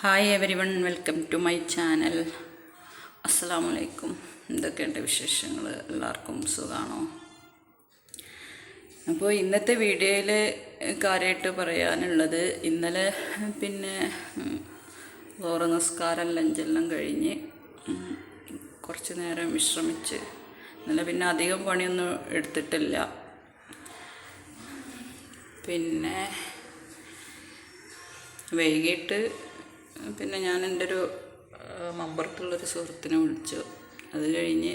Hi everyone, welcome to my channel. അസ്സലാമു അലൈക്കും. എന്തൊക്കെയുണ്ട് വിശേഷങ്ങൾ? എല്ലാവർക്കും സുഖമാണോ? അപ്പോൾ ഇന്നത്തെ വീഡിയോയിൽ കാര്യമായിട്ട് പറയാനുള്ളത്, ഇന്നലെ ലോറ നിസ്കാരം ലഞ്ചെല്ലാം കഴിഞ്ഞ് കുറച്ച് നേരം വിശ്രമിച്ച്, ഇന്നലെ അധികം പണിയൊന്നും എടുത്തിട്ടില്ല. വൈകിട്ട് ഞാൻ എൻ്റെ ഒരു മമ്പറത്തുള്ളൊരു സുഹൃത്തിനെ വിളിച്ചു. അത് കഴിഞ്ഞ്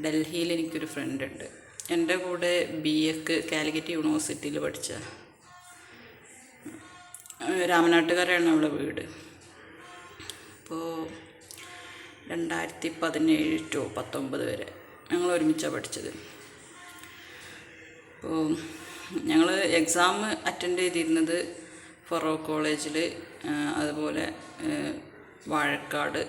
ഡൽഹിയിൽ എനിക്കൊരു ഫ്രണ്ട് ഉണ്ട്, എൻ്റെ കൂടെ BA കാലിക്കറ്റ് യൂണിവേഴ്സിറ്റിയിൽ പഠിച്ച രാമനാട്ടുകരയാണ് അവളുടെ വീട്. അപ്പോൾ 2017 to 2019 വരെ ഞങ്ങൾ ഒരുമിച്ചാണ് പഠിച്ചത്. അപ്പോൾ ഞങ്ങൾ എക്സാം അറ്റൻഡ് ചെയ്തിരുന്നത് ഫറൂഖ് കോളേജിൽ, അതുപോലെ വാഴക്കാട്,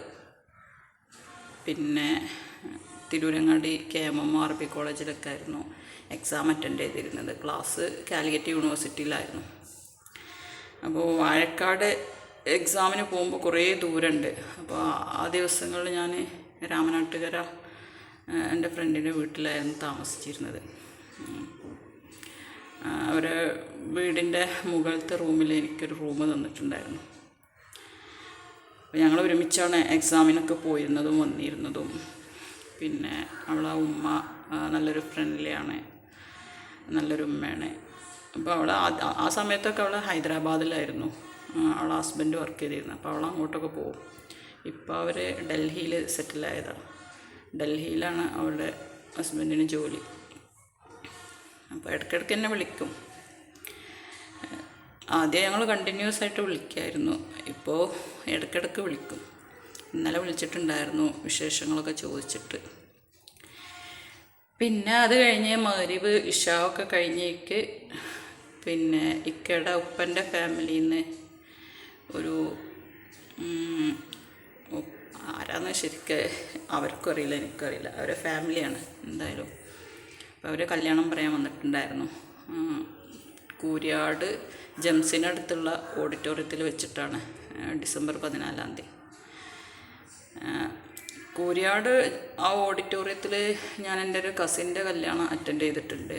തിരൂരങ്ങാടി KMM കോളേജിലൊക്കെ ആയിരുന്നു എക്സാം അറ്റൻഡ് ചെയ്തിരുന്നത്. ക്ലാസ് കാലിക്കറ്റ് യൂണിവേഴ്സിറ്റിയിലായിരുന്നു. അപ്പോൾ വാഴക്കാട് എക്സാമിന് പോകുമ്പോൾ കുറേ ദൂരമുണ്ട്. അപ്പോൾ ആ ദിവസങ്ങളിൽ ഞാൻ രാമനാട്ടുകര എൻ്റെ ഫ്രണ്ടിൻ്റെ വീട്ടിലായിരുന്നു താമസിച്ചിരുന്നത്. അവരെ വീടിൻ്റെ മുകളിലത്തെ റൂമിൽ എനിക്കൊരു റൂം തന്നിട്ടുണ്ടായിരുന്നു. അപ്പോൾ ഞങ്ങൾ ഒരുമിച്ചാണ് എക്സാമിനൊക്കെ പോയിരുന്നതും വന്നിരുന്നതും. അവളെ ഉമ്മ നല്ലൊരു ഫ്രണ്ട്ലിയാണ്, നല്ലൊരു ഉമ്മയാണ്. അപ്പോൾ ആ സമയത്തൊക്കെ അവൾ ഹൈദരാബാദിലായിരുന്നു, അവളെ ഹസ്ബൻഡ് വർക്ക് ചെയ്തിരുന്നു. അപ്പോൾ അവൾ അങ്ങോട്ടൊക്കെ പോകും. ഇപ്പോൾ അവർ ഡൽഹിയിൽ സെറ്റിലായതാണ്. ഡൽഹിയിലാണ് അവളുടെ ഹസ്ബൻഡിന് ജോലി. അപ്പോൾ ഇടയ്ക്കിടയ്ക്ക് എന്നെ വിളിക്കും. ആദ്യം ഞങ്ങൾ കണ്ടിന്യൂസ് ആയിട്ട് വിളിക്കുമായിരുന്നു, ഇപ്പോൾ ഇടയ്ക്കിടയ്ക്ക് വിളിക്കും. ഇന്നലെ വിളിച്ചിട്ടുണ്ടായിരുന്നു വിശേഷങ്ങളൊക്കെ ചോദിച്ചിട്ട്. അത് കഴിഞ്ഞ് മഗ്‌രിബ് ഇശാവൊക്കെ കഴിഞ്ഞേക്ക് ഇക്കയുടെ ഉപ്പൻ്റെ ഫാമിലിയിൽ നിന്ന് ഒരു ആരാന്ന് ശരിക്കും അവർക്കും അറിയില്ല, എനിക്കറിയില്ല, അവരെ ഫാമിലിയാണ് എന്തായാലും. അപ്പോൾ അവർ കല്യാണം പറയാൻ വന്നിട്ടുണ്ടായിരുന്നു. കൂരിയാട് ജംസിനടുത്തുള്ള ഓഡിറ്റോറിയത്തിൽ വെച്ചിട്ടാണ്, ഡിസംബർ 14 കൂരിയാട് ആ ഓഡിറ്റോറിയത്തിൽ ഞാൻ എൻ്റെ ഒരു കസിൻ്റെ കല്യാണം അറ്റൻഡ് ചെയ്തിട്ടുണ്ട്.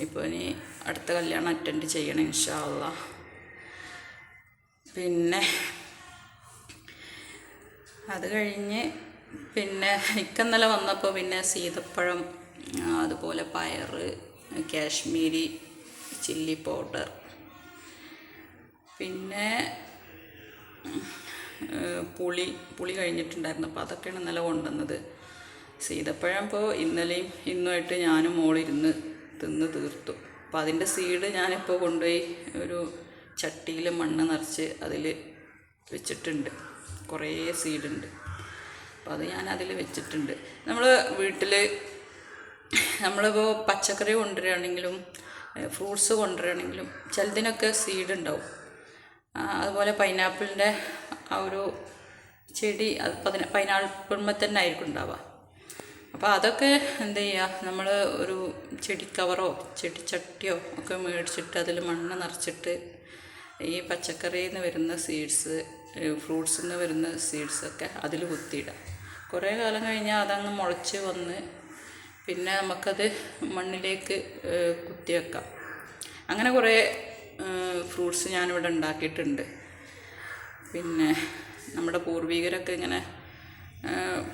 ഇപ്പോൾ ഇനി അടുത്ത കല്യാണം അറ്റൻഡ് ചെയ്യണം ഇൻഷാ അല്ലാഹ്. അത് കഴിഞ്ഞ് ഇന്നലെ വന്നപ്പോൾ സീതപ്പഴം, അതുപോലെ പയറ്, കാശ്മീരി ചില്ലി പൗഡർ, പുളി കഴിഞ്ഞിട്ടുണ്ടായിരുന്നു. അപ്പോൾ അതൊക്കെയാണ് ഇന്നലെ കൊണ്ടുവന്നത്. സീതപ്പഴം ഇപ്പോൾ ഇന്നലെയും ഇന്നുമായിട്ട് ഞാനും മോളിരുന്ന് തിന്ന് തീർത്തു. അപ്പോൾ അതിൻ്റെ സീഡ് ഞാനിപ്പോൾ കൊണ്ടുപോയി ഒരു ചട്ടിയിൽ മണ്ണ് നിറച്ച് അതിൽ വെച്ചിട്ടുണ്ട്. കുറേ സീഡുണ്ട്. അപ്പോൾ അത് ഞാൻ അതിൽ വെച്ചിട്ടുണ്ട്. നമ്മൾ വീട്ടിൽ നമ്മളിപ്പോൾ പച്ചക്കറി കൊണ്ടുവരികയാണെങ്കിലും ഫ്രൂട്ട്സ് കൊണ്ടുവരികയാണെങ്കിലും ചിലതിനൊക്കെ സീഡ് ഉണ്ടാവും. അതുപോലെ പൈനാപ്പിളിൻ്റെ ആ ഒരു ചെടി, അത് പൈനാപ്പിളുമ്പോൾ തന്നെ ആയിരിക്കും ഉണ്ടാവുക. അപ്പോൾ അതൊക്കെ എന്ത് ചെയ്യുക, നമ്മൾ ഒരു ചെടി കവറോ ചെടിച്ചട്ടിയോ ഒക്കെ മേടിച്ചിട്ട് അതിൽ മണ്ണ് നിറച്ചിട്ട് ഈ പച്ചക്കറിയിൽ നിന്ന് വരുന്ന സീഡ്സ്, ഫ്രൂട്ട്സിൽ നിന്ന് വരുന്ന സീഡ്സൊക്കെ അതിൽ കുത്തിയിടുക. കുറേ കാലം കഴിഞ്ഞാൽ അതങ്ങ് മുളച്ച് വന്ന് നമുക്കത് മണ്ണിലേക്ക് കുത്തി വെക്കാം. അങ്ങനെ കുറേ ഫ്രൂട്ട്സ് ഞാനിവിടെ ഉണ്ടാക്കിയിട്ടുണ്ട്. നമ്മുടെ പൂർവികരൊക്കെ ഇങ്ങനെ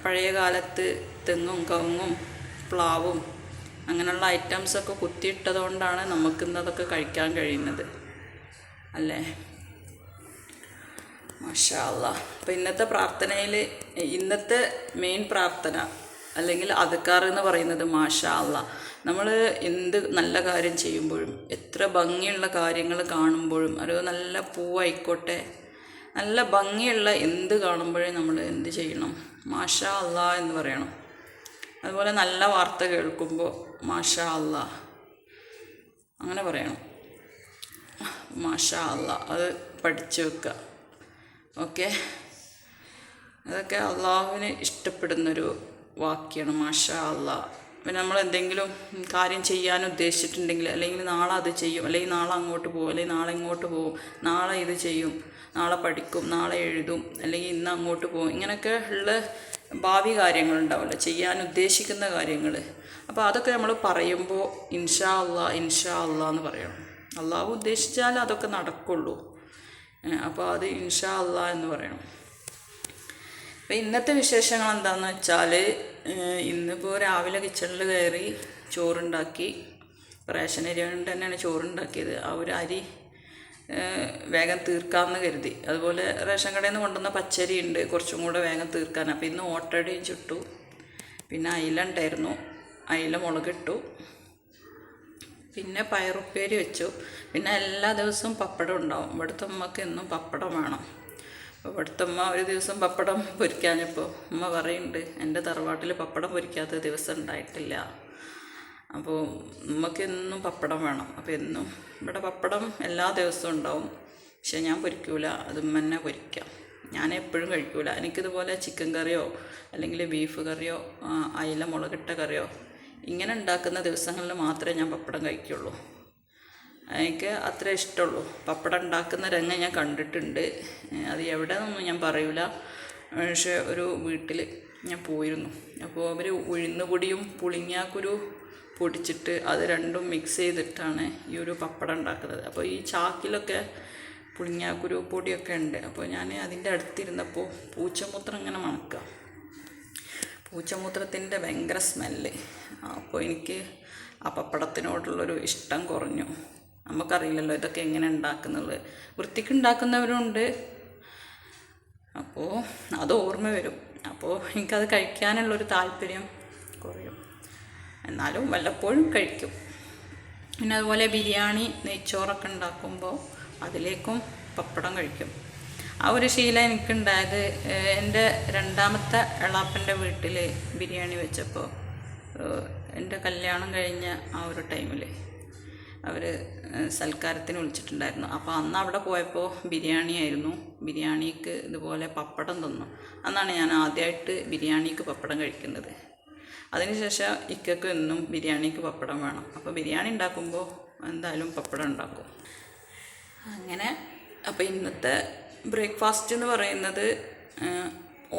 പഴയ കാലത്ത് തെങ്ങും കവുങ്ങും പ്ലാവും അങ്ങനെയുള്ള ഐറ്റംസൊക്കെ കുത്തിയിട്ടത് കൊണ്ടാണ് നമുക്കിന്നതൊക്കെ കഴിക്കാൻ കഴിയുന്നത്, അല്ലേ? മാഷാ അല്ലാഹ്. അപ്പോൾ ഇന്നത്തെ പ്രാർത്ഥനയിൽ ഇന്നത്തെ മെയിൻ പ്രാർത്ഥന അല്ലെങ്കിൽ അദ്കാർ എന്ന് പറയുന്നത് മാഷാ അല്ലാഹ്. നമ്മൾ എന്ത് നല്ല കാര്യം ചെയ്യുമ്പോഴും, എത്ര ഭംഗിയുള്ള കാര്യങ്ങൾ കാണുമ്പോഴും, ഒരു നല്ല പൂവായിക്കോട്ടെ, നല്ല ഭംഗിയുള്ള എന്ത് കാണുമ്പോഴും നമ്മൾ എന്ത് ചെയ്യണം? മാഷാ അല്ലാഹ് എന്ന് പറയണം. അതുപോലെ നല്ല വാർത്ത കേൾക്കുമ്പോൾ മാഷാ അല്ലാഹ് അങ്ങനെ പറയണം. മാഷാ അല്ലാഹ് അത് പഠിച്ചു വെക്കുക. ഓക്കെ, അതൊക്കെ അള്ളാഹുവിന് ഇഷ്ടപ്പെടുന്നൊരു വാക്യമാണ് മാഷാ അല്ലാഹ്. പിന്നെ നമ്മൾ എന്തെങ്കിലും കാര്യം ചെയ്യാൻ ഉദ്ദേശിച്ചിട്ടുണ്ടെങ്കിൽ, അല്ലെങ്കിൽ നാളെ അത് ചെയ്യും, അല്ലെങ്കിൽ നാളെ അങ്ങോട്ട് പോകും, അല്ലെങ്കിൽ നാളെ ഇങ്ങോട്ട് പോകും, നാളെ ഇത് ചെയ്യും, നാളെ പഠിക്കും, നാളെ എഴുതും, അല്ലെങ്കിൽ ഇന്ന് അങ്ങോട്ട് പോകും, ഇങ്ങനെയൊക്കെ ഉള്ള ഭാവി കാര്യങ്ങളുണ്ടാവുമല്ലോ, ചെയ്യാൻ ഉദ്ദേശിക്കുന്ന കാര്യങ്ങൾ. അപ്പോൾ അതൊക്കെ നമ്മൾ പറയുമ്പോൾ ഇൻഷാ അള്ളാ ഇൻഷാ അള്ളാ എന്ന് പറയണം. അള്ളാഹു ഉദ്ദേശിച്ചാൽ അതൊക്കെ നടക്കുള്ളൂ. അപ്പോൾ അത് ഇൻഷാ അള്ളാ എന്ന് പറയണം. അപ്പോൾ ഇന്നത്തെ വിശേഷങ്ങൾ എന്താണെന്ന് വെച്ചാൽ, ഇന്നിപ്പോൾ രാവിലെ കിച്ചണിൽ കയറി ചോറുണ്ടാക്കി. റേഷൻ അരി കൊണ്ട് തന്നെയാണ് ചോറുണ്ടാക്കിയത്. ആ ഒരു അരി വേഗം തീർക്കാമെന്ന് കരുതി. അതുപോലെ റേഷൻ കടയിൽ നിന്ന് കൊണ്ടുവന്ന പച്ചരി ഉണ്ട്, കുറച്ചും കൂടെ വേഗം തീർക്കാൻ. അപ്പോൾ ഇന്ന് ഓട്ടടയും ചുട്ടു. പിന്നെ അയില ഉണ്ടായിരുന്നു, അയില മുളകിട്ടു. പിന്നെ പയറുപ്പേരി വെച്ചു. പിന്നെ എല്ലാ ദിവസവും പപ്പടം ഉണ്ടാവും. ഇവിടുത്തെ ഉമ്മക്ക് എന്നും പപ്പടം വേണം. അപ്പോൾ ഇവിടുത്തെ ഉമ്മ ഒരു ദിവസം പപ്പടം പൊരിക്കാഞ്ഞപ്പോൾ ഉമ്മ പറയുന്നുണ്ട്, എൻ്റെ തറവാട്ടിൽ പപ്പടം പൊരിക്കാത്ത ദിവസം ഉണ്ടായിട്ടില്ല. അപ്പോൾ ഉമ്മക്ക് എന്നും പപ്പടം വേണം. അപ്പോൾ എന്നും ഇവിടെ പപ്പടം എല്ലാ ദിവസവും ഉണ്ടാവും. പക്ഷെ ഞാൻ പൊരിക്കൂല, അത് ഉമ്മ തന്നെ പൊരിക്കാം. ഞാൻ എപ്പോഴും കഴിക്കൂല. എനിക്കിതുപോലെ ചിക്കൻ കറിയോ അല്ലെങ്കിൽ ബീഫ് കറിയോ അയില മുളകിട്ട കറിയോ ഇങ്ങനെ ഉണ്ടാക്കുന്ന ദിവസങ്ങളിൽ മാത്രമേ ഞാൻ പപ്പടം കഴിക്കുള്ളൂ. എനിക്ക് അത്ര ഇഷ്ടമുള്ളൂ. പപ്പടം ഉണ്ടാക്കുന്ന രംഗം ഞാൻ കണ്ടിട്ടുണ്ട്. അത് എവിടെയെന്നൊന്നും ഞാൻ പറയൂല. പക്ഷേ ഒരു വീട്ടിൽ ഞാൻ പോയിരുന്നു. അപ്പോൾ അവർ ഉഴുന്നുപൊടിയും പുളിങ്ങാക്കുരു പൊടിച്ചിട്ട് അത് രണ്ടും മിക്സ് ചെയ്തിട്ടാണ് ഈ ഒരു പപ്പടം ഉണ്ടാക്കുന്നത്. അപ്പോൾ ഈ ചാക്കിലൊക്കെ പുളിങ്ങാക്കുരു പൊടിയൊക്കെ ഉണ്ട്. അപ്പോൾ ഞാൻ അതിൻ്റെ അടുത്തിരുന്നപ്പോൾ പൂച്ചമൂത്രം ഇങ്ങനെ മണക്കുക. പൂച്ചമൂത്രത്തിൻ്റെ ഭയങ്കര സ്മെല്ല്. അപ്പോൾ എനിക്ക് ആ പപ്പടത്തിനോടുള്ളൊരു ഇഷ്ടം കുറഞ്ഞു. നമുക്കറിയില്ലല്ലോ ഇതൊക്കെ എങ്ങനെ ഉണ്ടാക്കുന്നത്. വൃത്തിക്ക് ഉണ്ടാക്കുന്നവരുണ്ട്. അപ്പോൾ അത് ഓർമ്മ വരും. അപ്പോൾ എനിക്കത് കഴിക്കാനുള്ളൊരു താല്പര്യം കുറയും. എന്നാലും വല്ലപ്പോഴും കഴിക്കും. പിന്നെ അതുപോലെ ബിരിയാണി നെയ്ച്ചോറൊക്കെ ഉണ്ടാക്കുമ്പോൾ അതിലേക്കും പപ്പടം കഴിക്കും. ആ ഒരു ശീലം എനിക്കുണ്ടായത് എൻ്റെ രണ്ടാമത്തെ എളാപ്പൻ്റെ വീട്ടിൽ ബിരിയാണി വെച്ചപ്പോൾ, എൻ്റെ കല്യാണം കഴിഞ്ഞ ആ ഒരു ടൈമിൽ അവർ സൽക്കാരത്തിന് വിളിച്ചിട്ടുണ്ടായിരുന്നു. അപ്പോൾ അന്ന് അവിടെ പോയപ്പോൾ ബിരിയാണി ആയിരുന്നു. ബിരിയാണിക്ക് ഇതുപോലെ പപ്പടം തന്നു. അന്നാണ് ഞാൻ ആദ്യമായിട്ട് ബിരിയാണിക്ക് പപ്പടം കഴിക്കുന്നത്. അതിനുശേഷം ഇക്കയ്ക്ക് എന്നും ബിരിയാണിക്ക് പപ്പടം വേണം. അപ്പോൾ ബിരിയാണി ഉണ്ടാക്കുമ്പോൾ എന്തായാലും പപ്പടം ഉണ്ടാക്കും. അങ്ങനെ അപ്പോൾ ഇന്നത്തെ ബ്രേക്ക്ഫാസ്റ്റ് എന്ന് പറയുന്നത്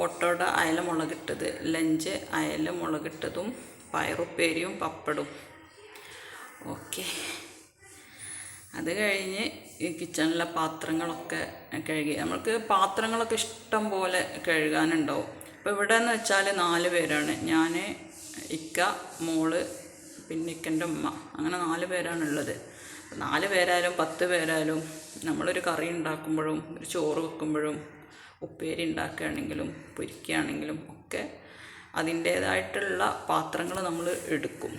ഓട്ടോട അയല മുളകിട്ടത്, ലഞ്ച് അയല മുളകിട്ടതും പയറുപ്പേരിയും പപ്പടും. ഓക്കെ, അത് കഴിഞ്ഞ് ഈ കിച്ചണിലെ പാത്രങ്ങളൊക്കെ കഴുകി. നമ്മൾക്ക് പാത്രങ്ങളൊക്കെ ഇഷ്ടം പോലെ കഴുകാനുണ്ടാവും. അപ്പോൾ ഇവിടെ എന്ന് വെച്ചാൽ 4 പേരാണ്. ഞാൻ, ഇക്ക, മോള്, പിന്നെ ഇക്കൻ്റെ ഉമ്മ, അങ്ങനെ 4 പേരാണുള്ളത്. 4 പേരായാലും 10 പേരായാലും നമ്മളൊരു കറി ഉണ്ടാക്കുമ്പോഴും ഒരു ചോറ് വെക്കുമ്പോഴും ഉപ്പേരി ഉണ്ടാക്കുകയാണെങ്കിലും പൊരിക്കുകയാണെങ്കിലും ഒക്കെ അതിൻ്റേതായിട്ടുള്ള പാത്രങ്ങൾ നമ്മൾ എടുക്കും.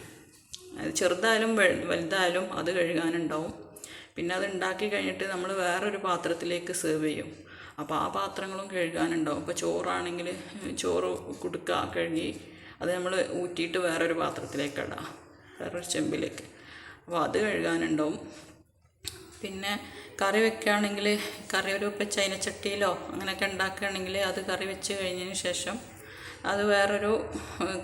അത് ചെറുതായാലും വലുതായാലും അത് കഴുകാനുണ്ടാവും. പിന്നെ അത് ഉണ്ടാക്കി കഴിഞ്ഞിട്ട് നമ്മൾ വേറൊരു പാത്രത്തിലേക്ക് സെർവ് ചെയ്യും. അപ്പോൾ ആ പാത്രങ്ങളും കഴുകാനുണ്ടാവും. ഇപ്പോൾ ചോറാണെങ്കിൽ ചോറ് കുടുക്ക കഴുകി അത് നമ്മൾ ഊറ്റിയിട്ട് വേറൊരു പാത്രത്തിലേക്ക് ഇടാം, വേറൊരു ചെമ്പിലേക്ക്. അപ്പോൾ അത് കഴുകാനുണ്ടാവും. പിന്നെ കറി വെക്കുകയാണെങ്കിൽ കറി ഒരു ചൈനച്ചട്ടിയിലോ അങ്ങനെയൊക്കെ ഉണ്ടാക്കുകയാണെങ്കിൽ അത് കറി വെച്ച് കഴിഞ്ഞതിന് ശേഷം അത് വേറൊരു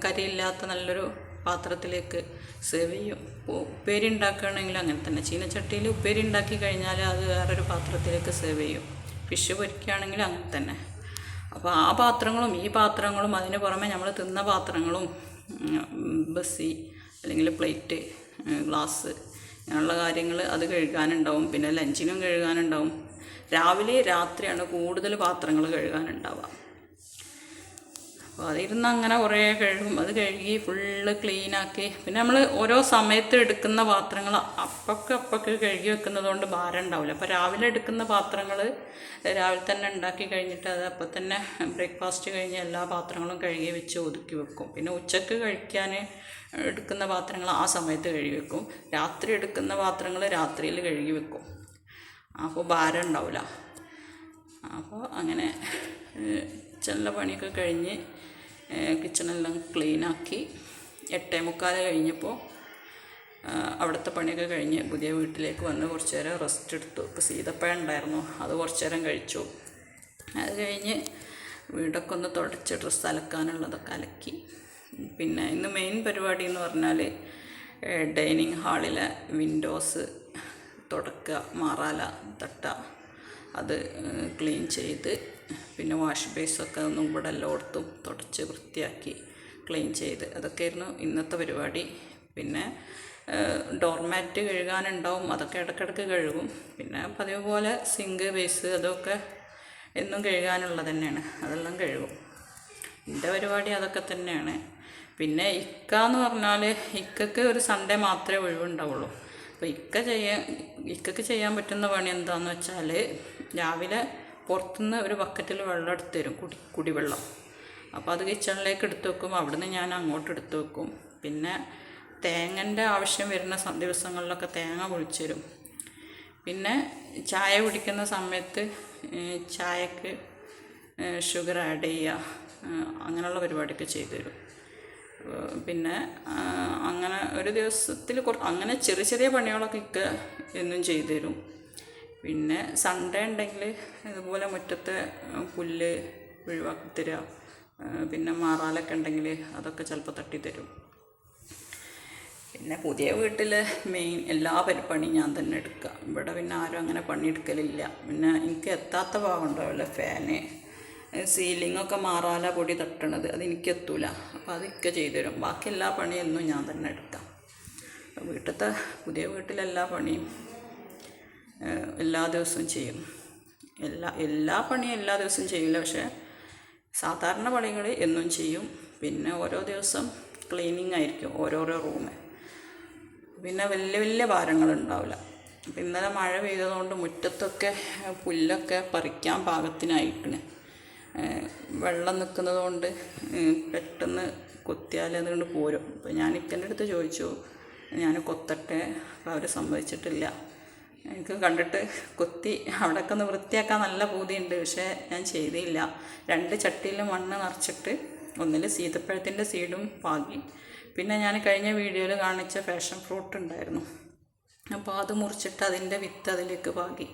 കരിയില്ലാത്ത നല്ലൊരു പാത്രത്തിലേക്ക് സെർവ് ചെയ്യും. ഉപ്പേരി ഉണ്ടാക്കുകയാണെങ്കിൽ അങ്ങനെ തന്നെ ചീനച്ചട്ടിയിൽ ഉപ്പേരി ഉണ്ടാക്കി കഴിഞ്ഞാൽ അത് വേറൊരു പാത്രത്തിലേക്ക് സെർവ് ചെയ്യും. ഫിഷ് പൊരിക്കുകയാണെങ്കിൽ അങ്ങനെ തന്നെ. അപ്പോൾ ആ പാത്രങ്ങളും ഈ പാത്രങ്ങളും അതിന് പുറമെ നമ്മൾ തിന്ന പാത്രങ്ങളും ബസ്സി അല്ലെങ്കിൽ പ്ലേറ്റ്, ഗ്ലാസ്, അങ്ങനെയുള്ള കാര്യങ്ങൾ അത് കഴുകാനുണ്ടാവും. പിന്നെ ലഞ്ചിനും കഴുകാനുണ്ടാവും. രാവിലെ രാത്രിയാണ് കൂടുതൽ പാത്രങ്ങൾ കഴുകാനുണ്ടാവുക. അപ്പോൾ അതിരുന്ന് അങ്ങനെ കുറേ കഴുകും. അത് കഴുകി ഫുള്ള് ക്ലീനാക്കി പിന്നെ നമ്മൾ ഓരോ സമയത്ത് എടുക്കുന്ന പാത്രങ്ങൾ അപ്പൊക്കെ കഴുകി വെക്കുന്നത് കൊണ്ട് ഭാരം ഉണ്ടാവില്ല. അപ്പോൾ രാവിലെ എടുക്കുന്ന പാത്രങ്ങൾ രാവിലെ തന്നെ ഉണ്ടാക്കി കഴിഞ്ഞിട്ട് അത് അപ്പം തന്നെ ബ്രേക്ക്ഫാസ്റ്റ് കഴിഞ്ഞ് എല്ലാ പാത്രങ്ങളും കഴുകി വെച്ച് ഒതുക്കി വെക്കും. പിന്നെ ഉച്ചക്ക് കഴിക്കാൻ എടുക്കുന്ന പാത്രങ്ങൾ ആ സമയത്ത് കഴുകി വെക്കും. രാത്രി എടുക്കുന്ന പാത്രങ്ങൾ രാത്രിയിൽ കഴുകി വെക്കും. അപ്പോൾ ഭാരം ഉണ്ടാവില്ല. അപ്പോൾ അങ്ങനെ കിച്ചണിലെ പണിയൊക്കെ കഴിഞ്ഞ് കിച്ചണെല്ലാം ക്ലീനാക്കി 8:45 കഴിഞ്ഞപ്പോൾ അവിടുത്തെ പണിയൊക്കെ കഴിഞ്ഞ് പുതിയ വീട്ടിലേക്ക് വന്ന് കുറച്ച് നേരം റെസ്റ്റ് എടുത്തു. ഇപ്പോൾ സീതപ്പഴം ഉണ്ടായിരുന്നു, അത് കുറച്ച് നേരം കഴിച്ചു. അത് കഴിഞ്ഞ് വീടൊക്കെ ഒന്ന് തുടച്ച് ഡ്രസ്സ് അലക്കാനുള്ളതൊക്കെ അലക്കി പിന്നെ ഇന്ന് മെയിൻ പരിപാടി എന്ന് പറഞ്ഞാൽ ഡൈനിങ് ഹാളിലെ വിൻഡോസ് തുടക്കുക, മാറാല തട്ടുക, അത് ക്ലീൻ ചെയ്ത് പിന്നെ വാഷ് ബേസൊക്കെ ഒന്നും ഇവിടെ എല്ലായിടത്തും തുടച്ച് വൃത്തിയാക്കി ക്ലീൻ ചെയ്ത് അതൊക്കെയായിരുന്നു ഇന്നത്തെ പരിപാടി. പിന്നെ ഡോർമാറ്റ് കഴുകാനുണ്ടാവും, അതൊക്കെ ഇടയ്ക്കിടയ്ക്ക് കഴുകും. പിന്നെ പതിവ് പോലെ സിങ്ക് ബേസ് അതൊക്കെ എന്നും കഴുകാനുള്ളത് തന്നെയാണ്, അതെല്ലാം കഴുകും. എൻ്റെ പരിപാടി അതൊക്കെ തന്നെയാണ്. പിന്നെ എന്ന് പറഞ്ഞാൽ ഇക്കയ്ക്ക് ഒരു സൺഡേ മാത്രമേ ഒഴിവുണ്ടാവുള്ളൂ. അപ്പോൾ ഇക്കയ്ക്ക് ചെയ്യാൻ പറ്റുന്ന പണി എന്താണെന്ന് വെച്ചാൽ രാവിലെ പുറത്തുനിന്ന് ഒരു ബക്കറ്റിൽ വെള്ളം എടുത്ത് തരും, കുടിവെള്ളം. അപ്പോൾ അത് കിച്ചണിലേക്ക് എടുത്ത് വെക്കും, അവിടുന്ന് ഞാൻ അങ്ങോട്ട് എടുത്ത് വെക്കും. പിന്നെ തേങ്ങൻ്റെ ആവശ്യം വരുന്ന ദിവസങ്ങളിലൊക്കെ തേങ്ങ പൊളിച്ചു തരും. പിന്നെ ചായ കുടിക്കുന്ന സമയത്ത് ചായക്ക് ഷുഗർ ആഡ് ചെയ്യുക, അങ്ങനെയുള്ള പരിപാടിയൊക്കെ ചെയ്തു തരും. പിന്നെ അങ്ങനെ ഒരു ദിവസത്തിൽ അങ്ങനെ ചെറിയ ചെറിയ പണികളൊക്കെ ഇക്ക എന്നും ചെയ്തു തരും. പിന്നെ സൺഡേ ഉണ്ടെങ്കിൽ ഇതുപോലെ മുറ്റത്തെ പുല്ല് ഒഴിവാക്കി തരിക, പിന്നെ മാറാലൊക്കെ ഉണ്ടെങ്കിൽ അതൊക്കെ ചിലപ്പോൾ തട്ടിത്തരും. പിന്നെ പുതിയ വീട്ടിൽ മെയിൻ എല്ലാ പണിയും ഞാൻ തന്നെ എടുക്കുക. ഇവിടെ പിന്നെ ആരും അങ്ങനെ പണിയെടുക്കലില്ല. പിന്നെ എനിക്ക് എത്താത്ത ഭാഗം ഉണ്ടാവില്ല, ഫാന്, സീലിങ്ങൊക്കെ മാറാല പൊടി തട്ടണത് അതെനിക്ക് എത്തൂല. അപ്പോൾ അതൊക്കെ ചെയ്തു തരും. ബാക്കി എല്ലാ പണിയൊന്നും ഞാൻ തന്നെ എടുക്കാം. പുതിയ വീട്ടിലെല്ലാ പണിയും എല്ലാ ദിവസവും ചെയ്യും. എല്ലാ പണിയും എല്ലാ ദിവസവും ചെയ്യില്ല, പക്ഷേ സാധാരണ പണികൾ എന്നും ചെയ്യും. പിന്നെ ഓരോ ദിവസം ക്ലീനിങ് ആയിരിക്കും ഓരോരോ റൂമ്. പിന്നെ വലിയ വലിയ ഭാരങ്ങളുണ്ടാവില്ല. അപ്പം ഇന്നലെ മഴ പെയ്തതുകൊണ്ട് മുറ്റത്തൊക്കെ പുല്ലൊക്കെ പറിക്കാൻ പാകത്തിനായിട്ടുണ്ട്. വെള്ളം നിൽക്കുന്നത് കൊണ്ട് പെട്ടെന്ന് കൊത്തിയാൽ അതുകൊണ്ട് പോരും. അപ്പോൾ ഞാൻ ഇക്കൻ്റെ അടുത്ത് ചോദിച്ചു, ഞാൻ കൊത്തട്ടെ? അപ്പോൾ അവർ സമ്മതിച്ചിട്ടില്ല. എനിക്ക് കണ്ടിട്ട് കൊത്തി അവിടെയൊക്കെ ഒന്ന് വൃത്തിയാക്കാൻ നല്ല പൂതിയുണ്ട്, പക്ഷേ ഞാൻ ചെയ്തില്ല. 2 ചട്ടിയിൽ മണ്ണ് നിറച്ചിട്ട് ഒന്നിൽ സീതപ്പഴത്തിൻ്റെ സീഡും പാകി. പിന്നെ ഞാൻ കഴിഞ്ഞ വീഡിയോയിൽ കാണിച്ച പാഷൻ ഫ്രൂട്ട് ഉണ്ടായിരുന്നു, അപ്പോൾ അത് മുറിച്ചിട്ട് അതിൻ്റെ വിത്ത് അതിലേക്ക് പാകി.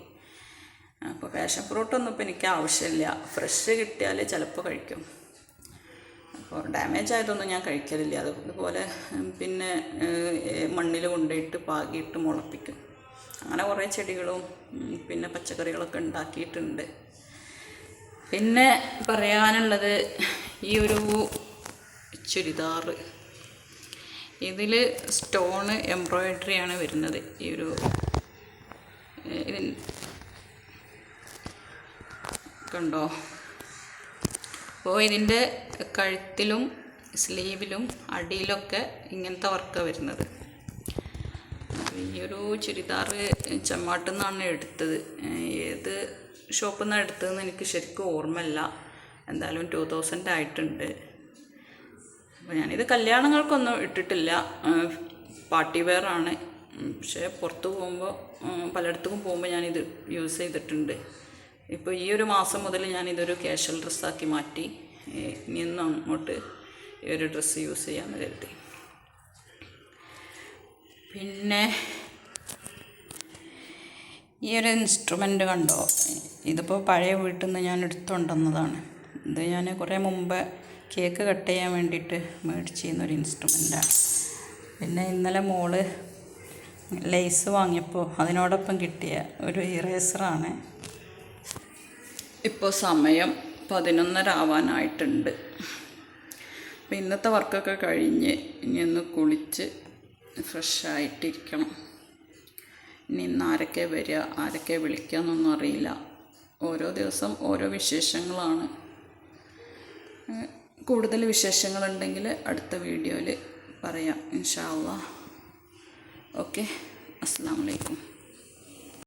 അപ്പോൾ പാഷൻ ഫ്രൂട്ടൊന്നും ഇപ്പോൾ എനിക്ക് ആവശ്യമില്ല. ഫ്രഷ് കിട്ടിയാൽ ചിലപ്പോൾ കഴിക്കും. അപ്പോൾ ഡാമേജ് ആയതൊന്നും ഞാൻ കഴിക്കലില്ല. അതുപോലെ പിന്നെ മണ്ണിൽ കൊണ്ടുപോയിട്ട് പാകിയിട്ട് മുളപ്പിക്കും. അങ്ങനെ കുറേ ചെടികളും പിന്നെ പച്ചക്കറികളൊക്കെ ഉണ്ടാക്കിയിട്ടുണ്ട്. പിന്നെ പറയാനുള്ളത് ഈ ഒരു ചുരിദാർ, ഇതിൽ സ്റ്റോണ് എംബ്രോയിഡറിയാണ് വരുന്നത്. ഈ ഒരു കണ്ടോ? അപ്പോൾ ഇതിൻ്റെ കഴുത്തിലും സ്ലീവിലും അടിയിലൊക്കെ ഇങ്ങനത്തെ വർക്കാണ് വരുന്നത്. ഈ ഒരു ചുരിദാർ ചെമ്മാട്ടിൽ നിന്നാണ് എടുത്തത്. ഏത് ഷോപ്പിൽ നിന്നാണ് എടുത്തതെന്ന് എനിക്ക് ശരിക്കും ഓർമ്മയില്ല. എന്തായാലും 2000 ആയിട്ടുണ്ട്. അപ്പോൾ ഞാനിത് കല്യാണങ്ങൾക്കൊന്നും ഇട്ടിട്ടില്ല, പാർട്ടി വെയറാണ്. പക്ഷേ പുറത്ത് പോകുമ്പോൾ പലയിടത്തും പോകുമ്പോൾ ഞാനിത് യൂസ് ചെയ്തിട്ടുണ്ട്. ഇപ്പോൾ ഈ ഒരു മാസം മുതൽ ഞാനിതൊരു കാഷ്വൽ ഡ്രസ്സാക്കി മാറ്റി. ഇനിയൊന്നും അങ്ങോട്ട് ഈ ഒരു ഡ്രസ്സ് യൂസ് ചെയ്യാമെന്ന് കരുതി. പിന്നെ ഈ ഒരു ഇൻസ്ട്രുമെൻ്റ് കണ്ടോ? ഇതിപ്പോൾ പഴയ വീട്ടിൽ നിന്ന് ഞാൻ എടുത്തുകൊണ്ടുവന്നതാണ്. ഇത് ഞാൻ കുറേ മുമ്പ് കേക്ക് കട്ട് ചെയ്യാൻ വേണ്ടിയിട്ട് മേടിച്ചിരുന്നൊരു ഇൻസ്ട്രുമെൻ്റാണ്. പിന്നെ ഇന്നലെ മോള് ലേസ് വാങ്ങിയപ്പോൾ അതിനോടൊപ്പം കിട്ടിയ ഒരു ഇറേസറാണ്. ഇപ്പോൾ സമയം 11:30 ആവാനായിട്ടുണ്ട്. അപ്പോൾ ഇന്നത്തെ വർക്കൊക്കെ കഴിഞ്ഞ് ഇനി ഒന്ന് കുളിച്ച് ഫ്രഷായിട്ടിരിക്കണം. ഇനി ഇന്ന് ആരൊക്കെ വരിക, ആരൊക്കെ വിളിക്കുക എന്നൊന്നും അറിയില്ല. ഓരോ ദിവസം ഓരോ വിശേഷങ്ങളാണ്. കൂടുതൽ വിശേഷങ്ങളുണ്ടെങ്കിൽ അടുത്ത വീഡിയോയിൽ പറയാം ഇൻഷാ അല്ലാഹ്. ഓക്കെ, അസ്സലാമു അലൈക്കും.